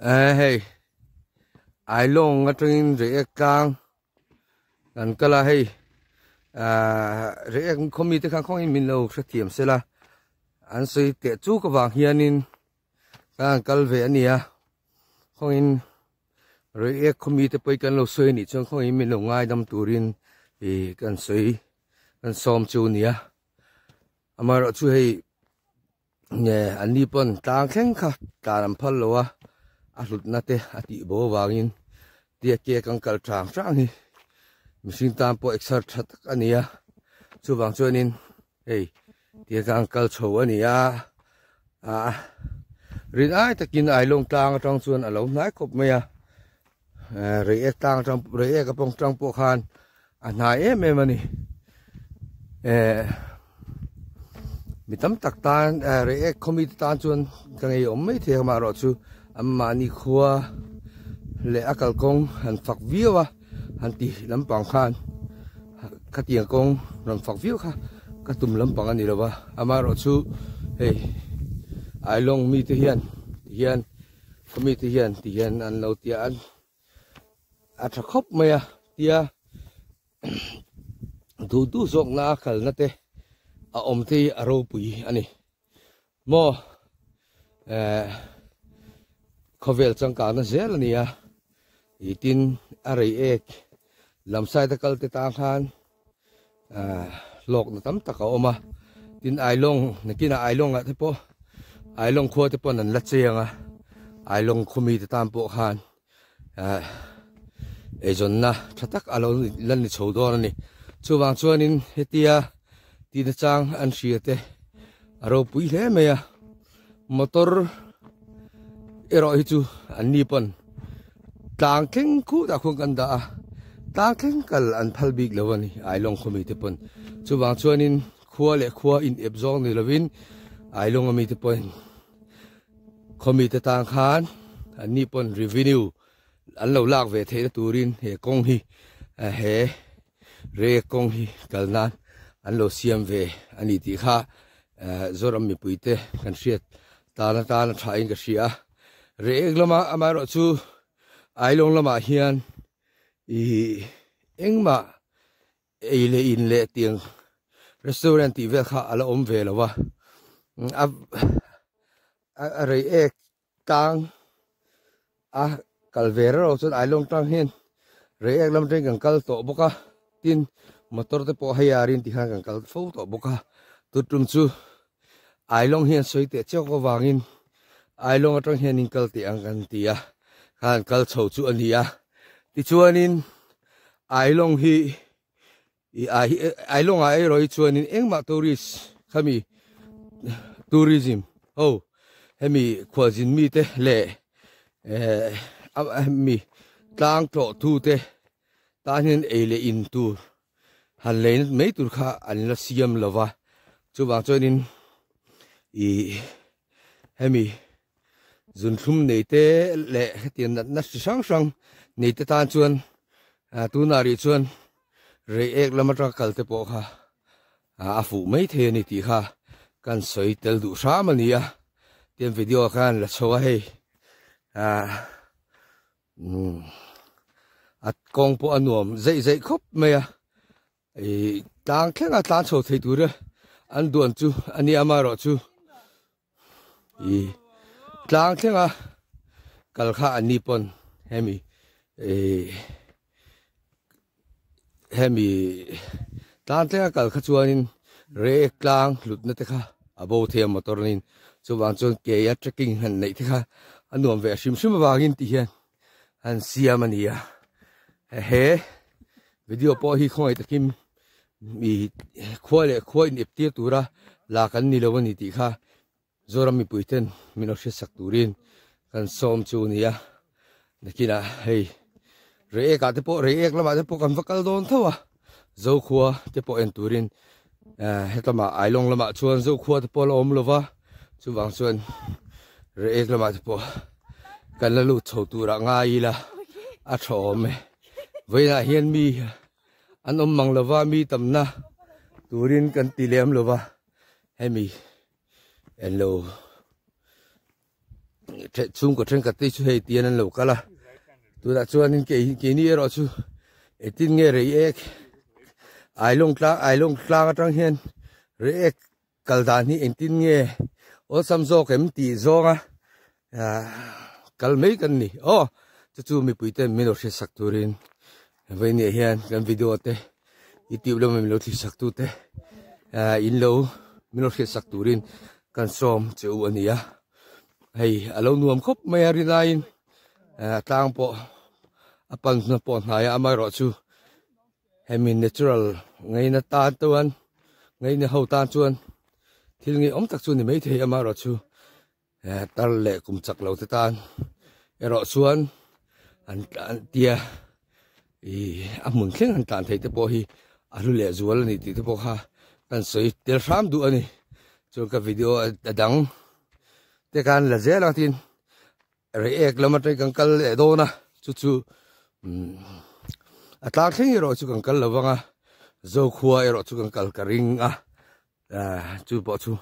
hey ai long nga tringin re kang kan kala hey re khomi te khang khong in min lo khra thiam sela an soi te chu ka wang hianin kan kal ve ania khong in re khomi te poi kan lo soi ni chong khong in min lo ngai dam turin e kan soi kan som chu nia amar chu hey ne ani pon tang kheng kha taram phal lowa a hlut na te ati bo wangin tia ke kang kal trang trang hi mishing tam po exert that ania chu wang chuanin hey tia kang kal chho ania rin ai takin ai long tang tang chuan alo nai khop meya re ek tang tang re ek apong tang po khan anai em ani mitam tak tan re ek khomi tan chuan kang ei om mai the ma ro chu amma ni khuwa le akal kong han fak viwa han ti lampang khan khatiang kong ram fak viu kha katum lampang ani lawa ama ro chu hey ai long mi te hian khomi te hian an lo tia an atra khop maya tia du zok na khal na te a om te aro pui ani mo khovel changka na zel ania itin arei ek lamsai ta kal te ta khan lok na tam taka oma tin ailong nakina ailong a te po ailong kho te po nan la chenga ailong khumi te tam po khan e jon na thatak alo lan ni chodor ni chuwang chuanin hetia ti na chang an hriate aro pui hle meya motor ero hi chu an ni pon tang kheng khu da khong kan da tang kheng kal an phal big lawani ai long khomi te pon chuwang chuanin khuwa le khuwa in ebzong ni lovin ai long ami te pon khomi te tang khan an ni pon revenue an lo lak ve the turin he kong hi he re kong hi kalnan an lo siam ve ani ti kha zoram mi puite kan hriat ta na thain ka hria re eglama amaro chu ailong lama hian I engma eile in le tiang restaurant ti vel kha ala om ve lawa a re ek tang a kalvero chun ailong tang hian re ek lam teng kal to boka tin motor te po hayarin ti khan kal fo to boka tutum chu ailong hian soite chok ko wangin ailong atang hian in kal ti ang kan tia khan kal chho chu ania ti chuanin ailong hi ailong ai roi chuanin engma tourist khami tourism hemi khwajin mi te le mi tlang to thu te tanin eile in tur han lein mei tur kha an la siam lova chuwang chuanin hemi zun thum nei te le tian na sang sang nei te tan chuan tu nari chuan re ek lamatra kalte po kha afu mai the ni ti kha kan soi tel du shamania tian video khan la chowa hei at kong po anuam zai khop meya tang khenga tan chho thei tur an duan chu ani amaro chu tlang khenga kalkha ani pon hemi tan tlenga kalkha chuanin re klang lutna te kha abo thiam motor nin chuwang chun ke ya trekking han nei te kha anuam ve sim wangin ti hian an siamania he video po hi khoi takim mi khoi in epti tura la kan ni lowani ti kha zoram mi puiten mino she sak turin kan som chu nia nakina hey re ek ate po re ek lama te po kan vakal don thawa zo khuwa te po en turin hetama ailong lama chuan zo khuwa te po om lova chuwang chuan re ek lama te po kan la lu chho tura nga ila a thome voina hian mi an mang lova mi tamna turin kan tilem lova hemi hello chung ko tren ka te chu hei tian an lo kala tu da chuan in ke ni ro chu etin nge rei ek ai long tlang atang hian re ek kaldan hi entin nge o samzo kem ti zonga kalmei kan ni chu mi puite mino se sakturin veini hian kan video te youtube lo mi lo thi saktu te in lo mino se sakturin kan som chu ania hei alo nuam khop mai ari lain tang po apan na po haya amai ro chu hemi natural ngai na ta tuan ngai na ho ta chuan thil ngi om tak chu ni mai thei ama ro chu tar le kum chak lo te tan ero chuan an tia amun thleng an tan thei te po hi alu le zual ni ti te po ha kan soi tel ram du ani chu ka video adang te kan la zela tin re ek kilometer kan kal e do na chu atlak thing ro chu kan kal lawanga zo khuwa ero chu kan kal karing chu po chu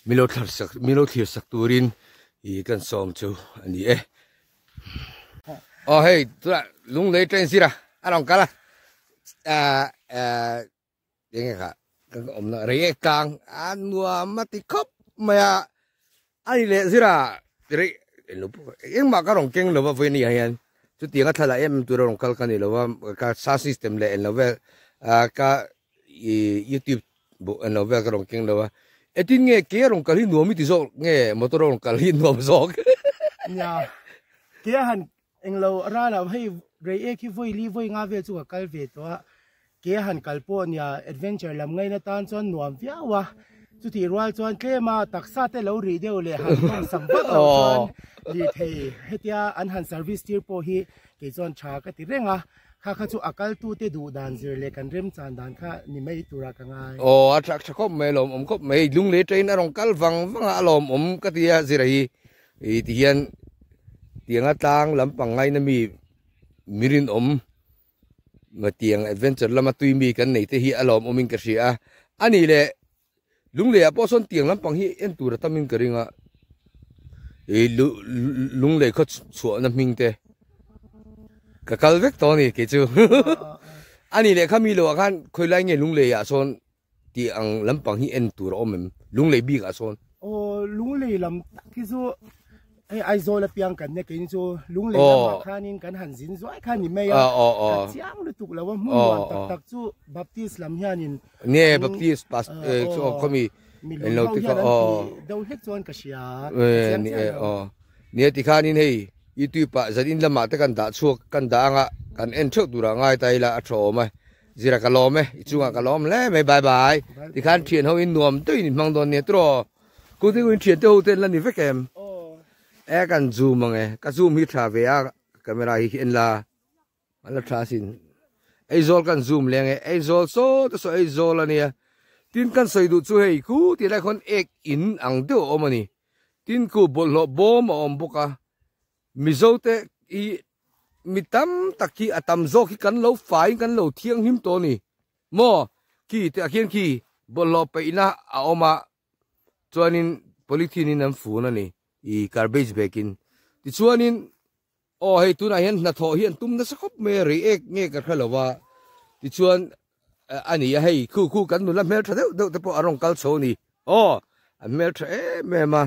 milo thlir sak turin I kan som chu ani hey tura lung le train sira along kala denge ka kan om na re kang anwa mati khop maya ai le sira re lu eng ma ka rong keng lo ba ve ni hian chu tianga thala em tu rong kal kan ni lo ka sa system le en lo ka youtube bo en lo ka rong keng lo etin nge ke rong kal hi nuam ti zo nge motor rong kal hi nuam zo ya ke han eng lo ra la hei re e ki voi li voi nga ve chu kal ve to ke han kalpon ya adventure lam ngai na tan chon nuam viawa chu ti rual chon tlema taksa te lo ri deu le han tom sambat lo chon li thei hetia an han service tir po hi ke chon tha ka ti renga kha chu akal tu te du dan zir le kan rem chan dan kha ni mai tura ka ngai atrak khop me lom om khop me lung le train arong kal wang alom om ka tia zirai ti hian tianga tang lampang ngai na mi mirin om ma tiang adventure lama tui mi kan nei te hi alom omin ka ria ani le lung le apo son tiang lampang hi en tura tamin ka ringa lung le kho chu na ming te ka kalvek to ni ke chu ani le khami lo khan khoilai nge lung le ya son ti ang lampang hi en tur omem lung le bi ka son lung le lam ki chu ai zo la piang kan ne ke ni chu lung le lam khanin kan han jin zo ai khan ni me ya chiang lu tuk lawa mu tak tak chu baptist lam hianin ne baptist pas so khomi en lo ti ka do hek chon ka sia ni ne ti khanin hei youtube pa zadin lama te kan da chuak kan da nga kan en thok dura ngai tai la atho mai zira ka lom chunga ka lom le mai bye bye ti khan thien ho in nuam tui ni mang don ne tro ku ti win thien te ho te la ni vekem kan zoom nge ka zoom hi tha ve a camera hi en la ala tha sin ai zol kan zoom le nge ai zol so to so ai zol ania tin kan soi du chu hei ku ti la khon ek in ang de omani tin ku bol lo bom om boka mizote I mitam taki atam zo ki kan lo fai kan lo thiang him to ni mo ki te akhian ki bolo pe ina a oma chuanin polythene in am fu na ni I garbage bag in ti chuanin hei tu na hian na tho hian tum na sakop me ri ek nge ka khalowa ti chuan ani ya hei khu kan nu la mel tha de te po arong kal cho ni a mel tha me ma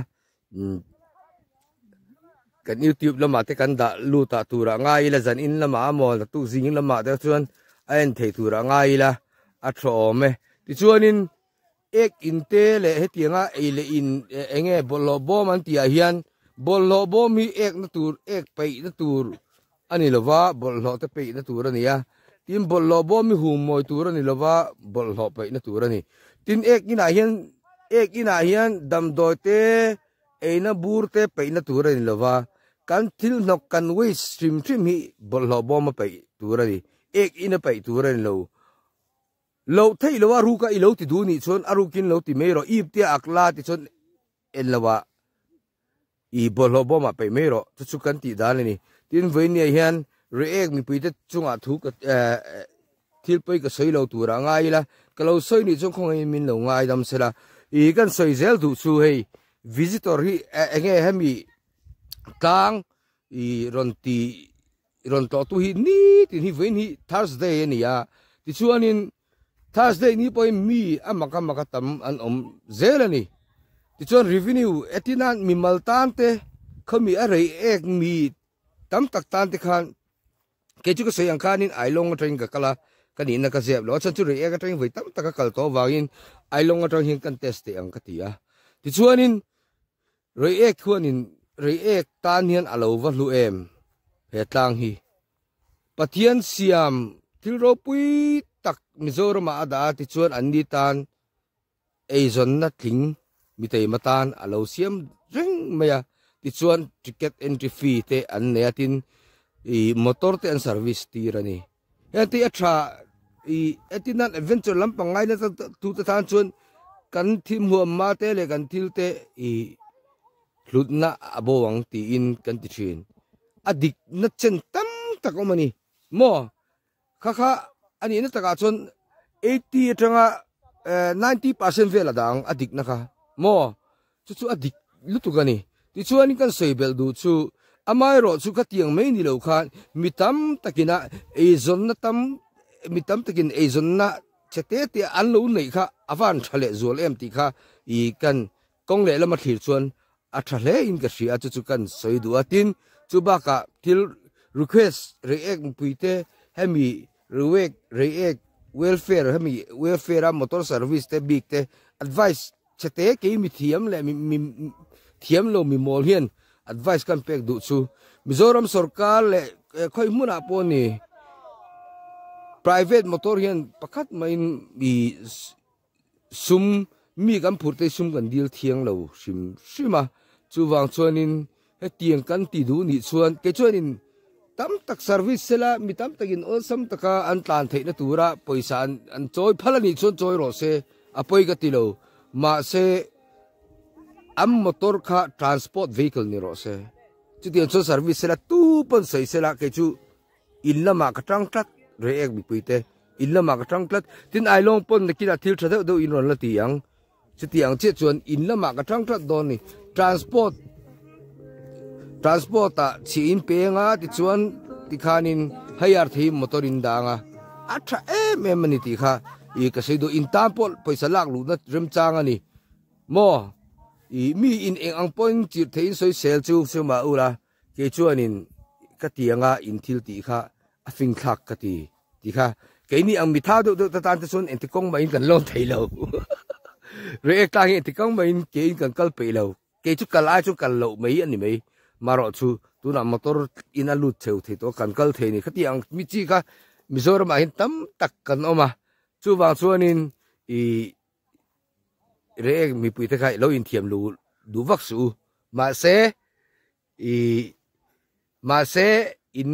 kan youtube lama te kan da lu ta tura ngai la zan in lama amol tu zing lama te chuan ain thei tura ngai la a tho me ti chuanin ek in te le hetianga ele in enge bolo bo man tia hian bolo bo mi ek na tur ek pei na tur ani lova bolo te pei na tur ani ya tin bolo bo mi hum moi tur ani lova bolo pei na tur ani tin ek ina hian dam do te eina bur te pei na tur ani lova kan til nok kan wei stream hi bolo bo ma pei tur ani ek ina pei tur ani lo thei lo ru ka I lo ti du ni chon arukin lo ti mero ip ti akla ti chon en lawa I bolo bo ma pe mero chu kan ti dal ni tin ve ni hian re ek mi pi te chunga thu ka thil pei ka sei lo tu ra ngai la ka lo sei ni chong khong min lo ngai dam sela I kan sei zel du chu hei visitor hi enge hemi tang i ron to tu hi ni tin hi vein hi Thursday ni ya ti chuanin Thursday ni poi mi amaka tam an zelani ti chuan revenue etinan mi maltan te khomi a rei ek mi tam tak tan te khan ke chu ka sayang khanin ailong train ka kala kanina ka zeb lo chan chu rei ek train voi tam tak ka kal to wangin ailong train hin contest te ang katia ti chuanin rei ek thuanin rei ek tan hian alo va hlu em he tlang hi pathian siam thilro pui tak Mizoram ada ti chuan an ni tan eizon na thing mitei matan alo siam ring maya ti chuan ticket entry fee te an ne atin i motor te an service ti rani ati atha i etinan adventure lampang ngai na tu ta than chuan kan thim huam ma te le kan thil te i hlutna abowang ti in kan ti thin adik na chen tam takomani mo kha ani na taka chon 80 atanga 90% vela dang adik na ka mo chu adik lutu gani ti chuan kan soibel du chu amai ro chu ka tiang mai ni lo khan mitam takina ezon na tam mitam takin ezon na chete te an lo nei kha awan thale zol em ti kha I kan kong le lama thir chuan a thale in ka ria chu kan soidu atin chu ba ka til request react puite hemi react welfare hemi welfare motor service te big te advice chete ke mi thiam le mi thiam lo mi mol hian advice kan pek du chu Mizoram sarkar le khoi muna po ni private motor hian pakhat main bi sum mi kan phurte sum kan dil thiang lo shima chu wang chuanin he tiang kan ti du ni chuan ke chuanin tam tak service sela mi tam takin ol sam taka an tlan theina tura poisa an choi phalani chon choi ro se apoi ka tilo ma se am motor kha transport vehicle ni ro se chu tiang chon service sela tu pon sei sela ke chu illa ma ka tang tat re ek bi puite illa ma ka tang tat tin ai long pon na kila thil thada do in ron la ti yang chu tiang che chuan illa ma ka tang tat don ni transport ta chi in pe nga ti chuan ti khanin hayar thi motorin danga atha mani ti kha I ka sei do in tampol paisa lak lu na rem chang ani mo I mi in eng ang point chi thein soi sel chu ma ula ke chuanin ka tianga in thil ti kha a fing thak ka ti kha ke ni ang mi tha do ta tan chun en ti kong ma in kan lon theilo re ek ta hi ti kong ma in ke in kan kal pe lo ke chu kal ai chu kal lo mai ani mai maro chu tu na motor ina lut theu the to kan kal the ni khati ang mi chi ka Mizoram hin tam tak kan oma chu wang chuanin I re mi pui te khai lo in thiam lu du vak su ma se in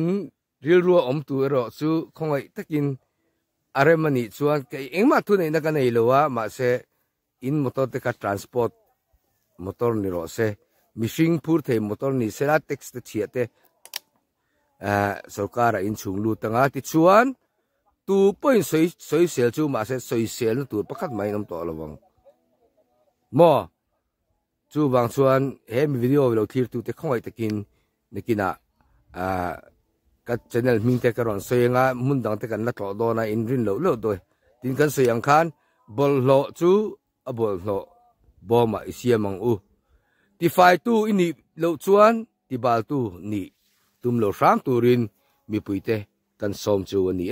ril ruwa om tu ro chu khongai takin aremani chuan ke engma tu nei na ka nei lowa ma se in motor te ka transport motor ni ro se mishing phur the motor ni sela tax te chiate sarkara in chunglu tanga ti chuan 2 soi sel chu ma se soi sel tu pakhat mai nam to lawang mo chu wang chuan he mi video lo thir tu te khongai takin nekina ka channel ming te karon soyenga mundang te kan la tlo do na in rin lo doi tin kan soyang khan bol lo chu a bol lo boma isiamang u ti fai tu ini lo chuan ti bal tu ni tum lo ram turin mi puite kan som chu ani